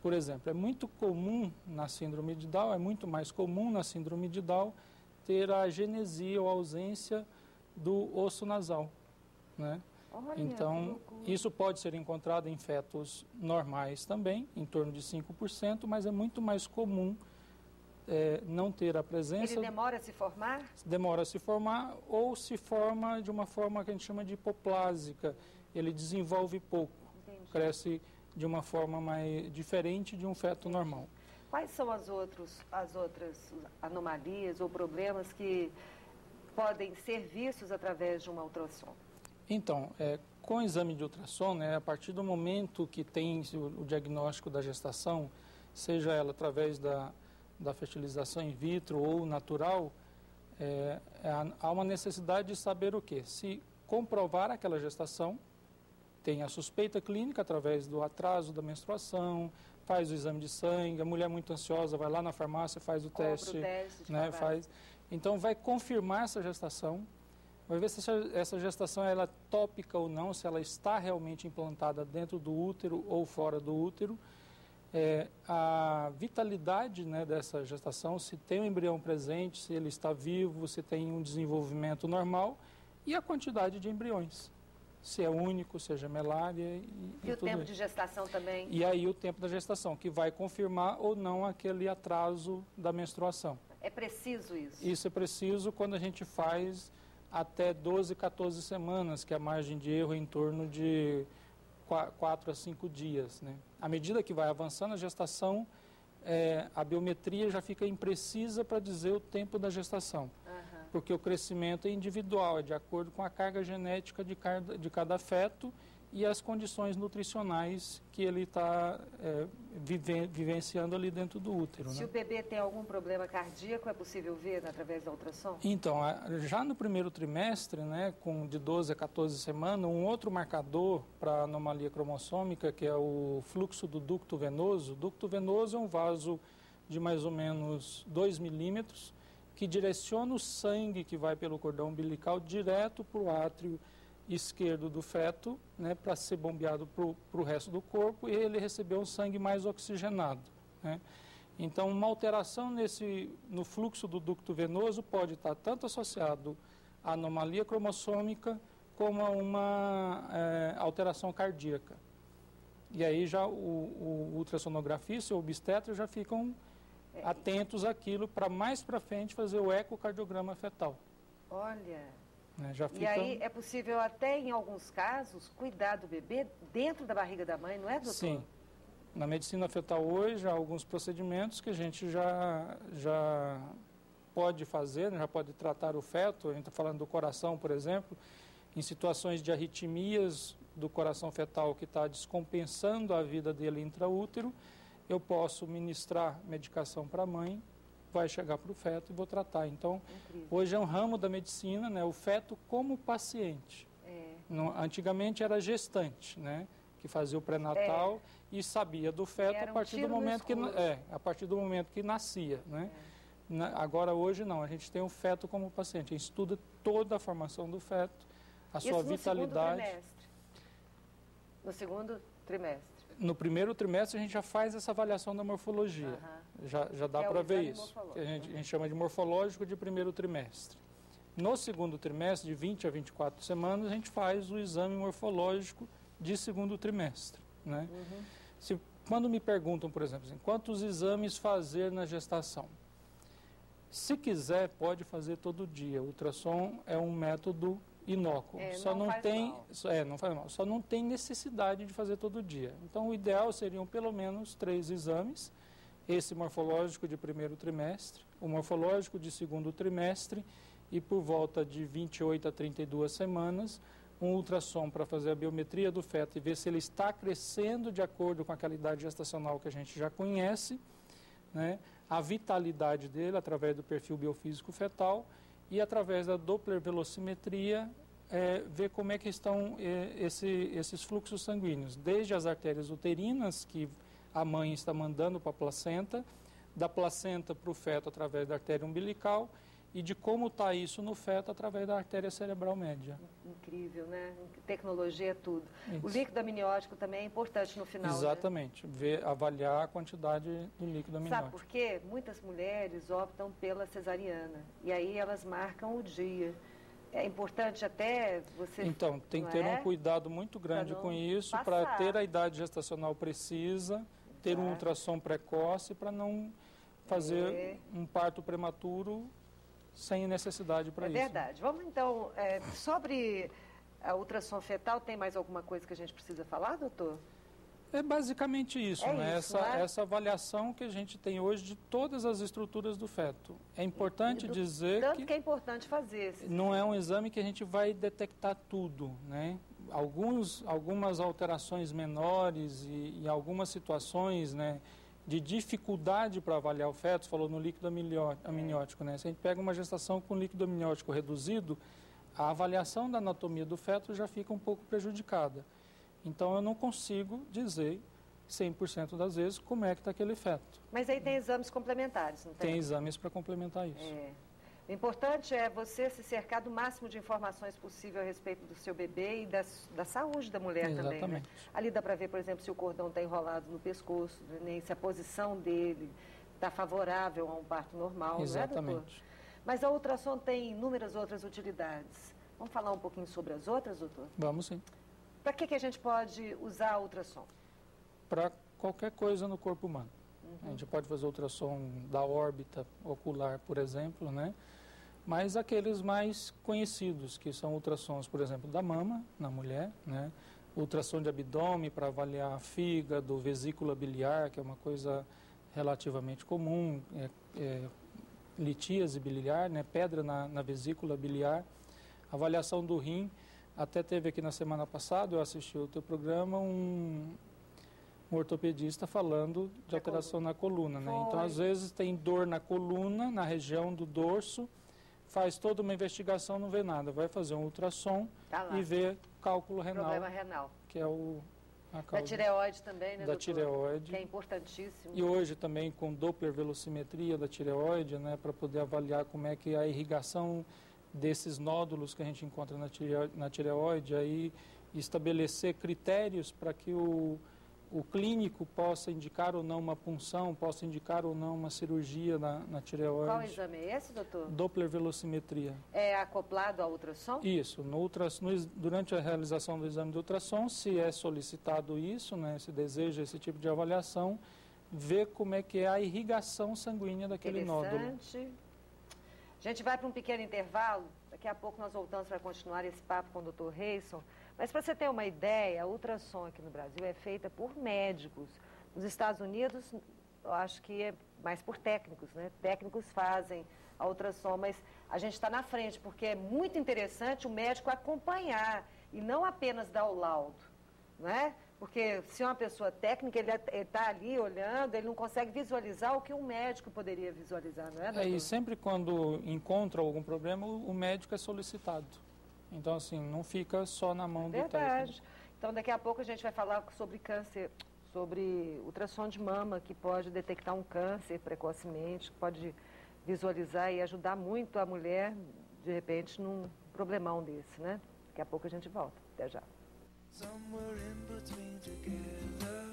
por exemplo, é muito comum na síndrome de Down, é muito mais comum na síndrome de Down ter a agenesia ou ausência do osso nasal, né? Olha, então, isso pode ser encontrado em fetos normais também, em torno de 5%, mas é muito mais comum não ter a presença... Ele demora a se formar? Demora a se formar ou se forma de uma forma que a gente chama de hipoplásica. Ele desenvolve pouco, cresce de uma forma mais diferente de um feto normal. Quais são as outras anomalias ou problemas que podem ser vistos através de uma ultrassom? Então, com o exame de ultrassom, né, a partir do momento que tem o diagnóstico da gestação, seja ela através da fertilização in vitro ou natural, há uma necessidade de saber o quê? Se comprovar aquela gestação, tem a suspeita clínica através do atraso da menstruação, faz o exame de sangue, a mulher muito ansiosa vai lá na farmácia, faz o teste, né, então vai confirmar essa gestação, vai ver se essa gestação ela é tópica ou não, se ela está realmente implantada dentro do útero ou fora do útero, a vitalidade, né, dessa gestação, se tem um embrião presente, se ele está vivo, se tem um desenvolvimento normal e a quantidade de embriões. Se é único, se é gemelar e o tempo de gestação também? E aí o tempo da gestação, que vai confirmar ou não aquele atraso da menstruação. É preciso isso? Isso é preciso quando a gente faz até 12, 14 semanas, que a margem de erro é em torno de 4 a 5 dias, né? À medida que vai avançando a gestação, a biometria já fica imprecisa para dizer o tempo da gestação. Porque o crescimento é individual, é de acordo com a carga genética de cada feto e as condições nutricionais que ele está vivenciando ali dentro do útero. Se né? o bebê tem algum problema cardíaco, é possível ver através da ultrassom? Então, já no primeiro trimestre, né, de 12 a 14 semanas, um outro marcador para anomalia cromossômica, que é o fluxo do ducto venoso. O ducto venoso é um vaso de mais ou menos 2 milímetros, que direciona o sangue que vai pelo cordão umbilical direto para o átrio esquerdo do feto, né, para ser bombeado para o resto do corpo e ele receber um sangue mais oxigenado. Né? Então, uma alteração no fluxo do ducto venoso pode estar tanto associado à anomalia cromossômica como a uma alteração cardíaca. E aí já o ultrassonografista e o obstetra já ficam atentos àquilo para mais para frente fazer o ecocardiograma fetal. Olha, já fica... E aí é possível até em alguns casos cuidar do bebê dentro da barriga da mãe, não é, doutor? Sim, na medicina fetal hoje há alguns procedimentos que a gente já pode fazer, né? Já pode tratar o feto, a gente está falando do coração, por exemplo, em situações de arritmias do coração fetal que está descompensando a vida dele intraútero, eu posso ministrar medicação para a mãe, vai chegar para o feto e vou tratar. Então, hoje é um ramo da medicina, né, o feto como paciente. Antigamente era gestante, né, que fazia o pré-natal e sabia do feto a partir do momento que nascia, né. Agora, hoje, não, a gente tem o feto como paciente, a gente estuda toda a formação do feto, a sua vitalidade. No segundo trimestre? No primeiro trimestre a gente já faz essa avaliação da morfologia, já dá para ver isso, que a gente chama de morfológico de primeiro trimestre. No segundo trimestre, de 20 a 24 semanas, a gente faz o exame morfológico de segundo trimestre. Né? Quando me perguntam, por exemplo, assim, quantos exames fazer na gestação? Se quiser, pode fazer todo dia. O ultrassom é um método inócuo, não faz mal, só não tem necessidade de fazer todo dia. Então, o ideal seriam pelo menos 3 exames, esse morfológico de primeiro trimestre, o morfológico de segundo trimestre e por volta de 28 a 32 semanas, um ultrassom para fazer a biometria do feto e ver se ele está crescendo de acordo com aquela idade gestacional que a gente já conhece, né? A vitalidade dele através do perfil biofísico fetal e através da Doppler velocimetria ver como é que estão esses fluxos sanguíneos, desde as artérias uterinas que a mãe está mandando para a placenta, da placenta para o feto através da artéria umbilical e de como está isso no feto através da artéria cerebral média. Incrível, né? Tecnologia é tudo. Isso. O líquido amniótico também é importante no final, exatamente, né? Avaliar a quantidade do líquido amniótico. Sabe por quê? Muitas mulheres optam pela cesariana e aí elas marcam o dia. É importante até você... Então, tem que ter um cuidado muito grande com isso, para ter a idade gestacional precisa, ter um ultrassom precoce, para não fazer um parto prematuro sem necessidade para isso. É verdade. Vamos então, sobre a ultrassom fetal, tem mais alguma coisa que a gente precisa falar, doutor? É basicamente isso, né? Essa avaliação que a gente tem hoje de todas as estruturas do feto. É importante dizer que é importante fazer. Não é um exame que a gente vai detectar tudo, né? Algumas alterações menores e algumas situações, né, de dificuldade para avaliar o feto, você falou no líquido amniótico, né? Se a gente pega uma gestação com líquido amniótico reduzido, a avaliação da anatomia do feto já fica um pouco prejudicada. Então, eu não consigo dizer 100% das vezes como é que está aquele feto. Mas aí tem exames complementares, não tem? Tem exames para complementar isso. O importante é você se cercar do máximo de informações possível a respeito do seu bebê e da saúde da mulher também, né? Ali dá para ver, por exemplo, se o cordão está enrolado no pescoço, né? Se a posição dele está favorável a um parto normal, exatamente. Não é, doutor? Mas a ultrassom tem inúmeras outras utilidades. Vamos falar um pouquinho sobre as outras, doutor? Vamos sim. Para que a gente pode usar a ultrassom? Para qualquer coisa no corpo humano. A gente pode fazer ultrassom da órbita ocular, por exemplo, né? Mas aqueles mais conhecidos, que são ultrassons, por exemplo, da mama, na mulher, né? Ultrassom de abdômen para avaliar fígado, vesícula biliar, que é uma coisa relativamente comum, litíase biliar, né? Pedra na vesícula biliar, avaliação do rim. Até teve aqui na semana passada, eu assisti o teu programa, um ortopedista falando de alteração na coluna, né? Então, às vezes, tem dor na coluna, na região do dorso, faz toda uma investigação, não vê nada. Vai fazer um ultrassom e vê cálculo renal. Problema renal. Que é a causa. Da tireoide também, né, da doutor? tireoide. Que é importantíssimo. E hoje também com Doppler velocimetria da tireoide, né? Para poder avaliar como é que é a irrigação desses nódulos que a gente encontra na tireoide, aí estabelecer critérios para que o clínico possa indicar ou não uma punção, possa indicar ou não uma cirurgia na tireoide. Qual exame é esse, doutor? Doppler velocimetria. É acoplado ao ultrassom? Isso. Durante a realização do exame de ultrassom, se é solicitado isso, né, se deseja esse tipo de avaliação, ver como é que é a irrigação sanguínea daquele nódulo. Interessante. A gente vai para um pequeno intervalo, daqui a pouco nós voltamos para continuar esse papo com o Dr. Reison. Mas para você ter uma ideia, a ultrassom aqui no Brasil é feita por médicos. Nos Estados Unidos, eu acho que é mais por técnicos, né? Técnicos fazem a ultrassom, mas a gente está na frente, porque é muito interessante o médico acompanhar e não apenas dar o laudo, não é? Porque se é uma pessoa técnica, ele está ali olhando, ele não consegue visualizar o que um médico poderia visualizar, não é, doutor? E sempre quando encontra algum problema, o médico é solicitado. Então, assim, não fica só na mão do técnico. Então, daqui a pouco a gente vai falar sobre câncer, sobre ultrassom de mama, que pode detectar um câncer precocemente, que pode visualizar e ajudar muito a mulher, de repente, num problemão desse, né? Daqui a pouco a gente volta. Até já. Somewhere in between together.